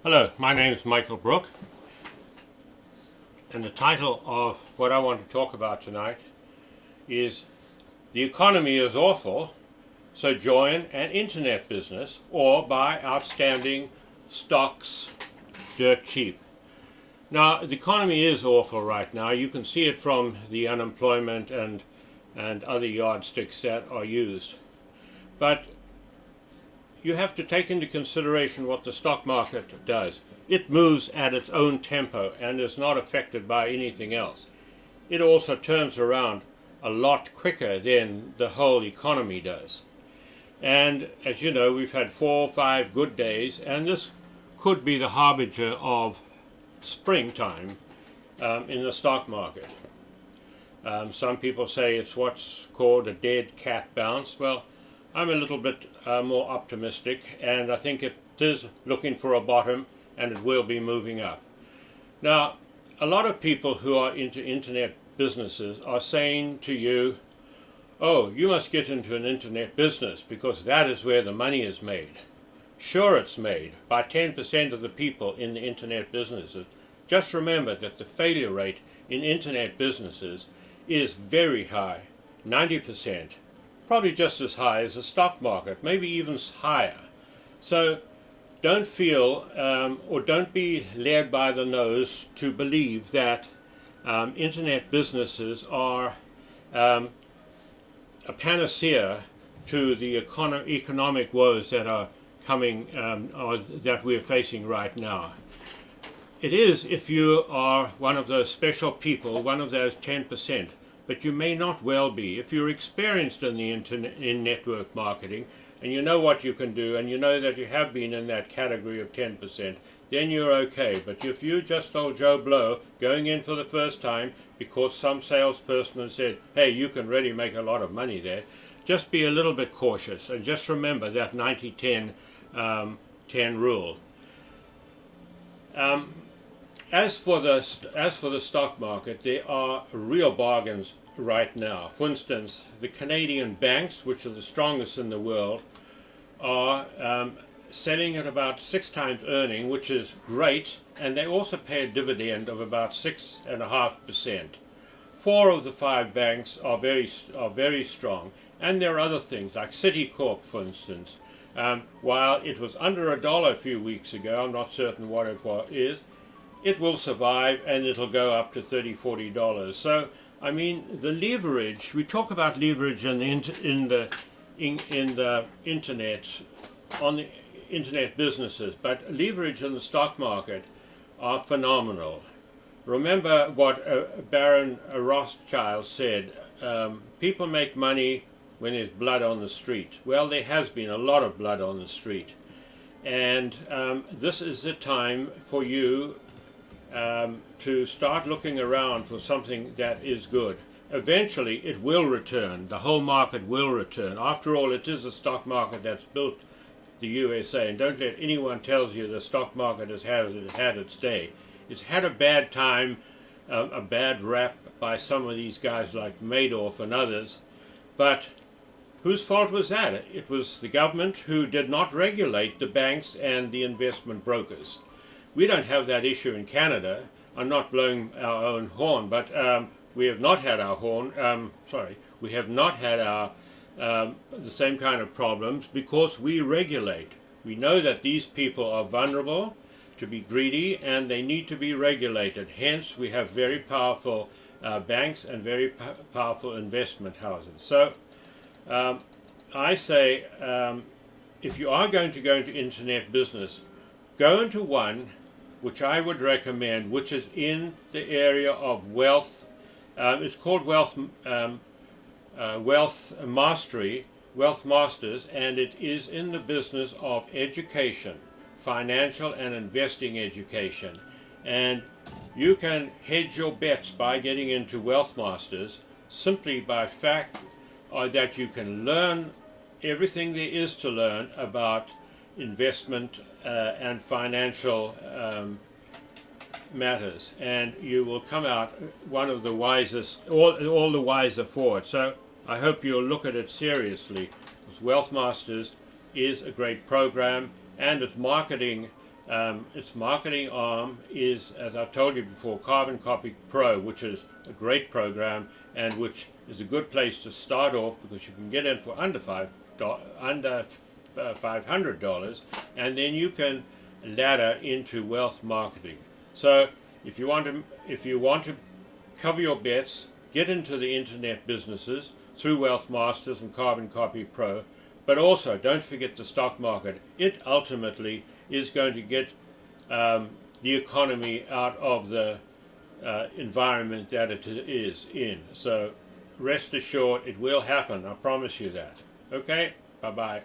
Hello, my name is Michael Brook, and the title of what I want to talk about tonight is "The Economy is Awful, so join an internet business or buy outstanding stocks dirt cheap." Now, the economy is awful right now. You can see it from the unemployment and other yardsticks that are used. But you have to take into consideration what the stock market does. It moves at its own tempo and is not affected by anything else. It also turns around a lot quicker than the whole economy does. And as you know, we've had 4 or 5 good days, and this could be the harbinger of springtime in the stock market. Some people say it's what's called a dead cat bounce. Well, I'm a little bit more optimistic, and I think it is looking for a bottom, and it will be moving up. Now, a lot of people who are into internet businesses are saying to you, "Oh, you must get into an internet business because that is where the money is made." Sure, it's made by 10% of the people in the internet businesses. Just remember that the failure rate in internet businesses is very high, 90%. Probably just as high as the stock market, maybe even higher. So don't feel or don't be led by the nose to believe that internet businesses are a panacea to the economic woes that are coming or that we're facing right now. It is if you are one of those special people, one of those 10%. But you may not well be. If you're experienced in the in network marketing, and you know what you can do, and you know that you have been in that category of 10%, then you're okay. But if you just old Joe Blow going in for the first time because some salesperson has said, "Hey, you can really make a lot of money there," just be a little bit cautious, and just remember that 90-10 10 rule. As for the stock market, there are real bargains right now. For instance, the Canadian banks, which are the strongest in the world, are selling at about 6 times earning, which is great, and they also pay a dividend of about 6.5%. 4 of the 5 banks are very strong, and there are other things like Citicorp, for instance. While it was under $1 a few weeks ago, I'm not certain what it is. It will survive, and it'll go up to $30-40. So, I mean, the leverage. We talk about leverage in the internet, on the internet businesses, but leverage in the stock market are phenomenal. Remember what Baron Rothschild said: "People make money when there's blood on the street." Well, there has been a lot of blood on the street, and this is the time for you to start looking around for something that is good. Eventually it will return. The whole market will return. After all, it is the stock market that's built the USA, and don't let anyone tell you the stock market has had its day. It's had a bad time, a bad rap by some of these guys like Madoff and others, but whose fault was that? It was the government who did not regulate the banks and the investment brokers. We don't have that issue in Canada. I'm not blowing our own horn, but we have not had our we have not had our the same kind of problems because we regulate. We know that these people are vulnerable to be greedy, and they need to be regulated. Hence, we have very powerful banks and very powerful investment houses. So, I say, if you are going to go into internet business, go into one which I would recommend, which is in the area of wealth. It's called Wealth Masters, and it is in the business of education, financial and investing education. And you can hedge your bets by getting into Wealth Masters simply by fact that you can learn everything there is to learn about investment and financial matters, and you will come out one of the wisest, all the wiser for it. So I hope you'll look at it seriously, because Wealth Masters is a great program, and its marketing its marketing arm is, as I've told you before, Carbon Copy Pro, which is a great program and which is a good place to start off because you can get in for under $500, and then you can ladder into wealth marketing. So if you want to cover your bets, get into the internet businesses through Wealth Masters and Carbon Copy Pro, but also don't forget the stock market. It ultimately is going to get the economy out of the environment that it is in. So rest assured it will happen, I promise you that. Okay, bye-bye.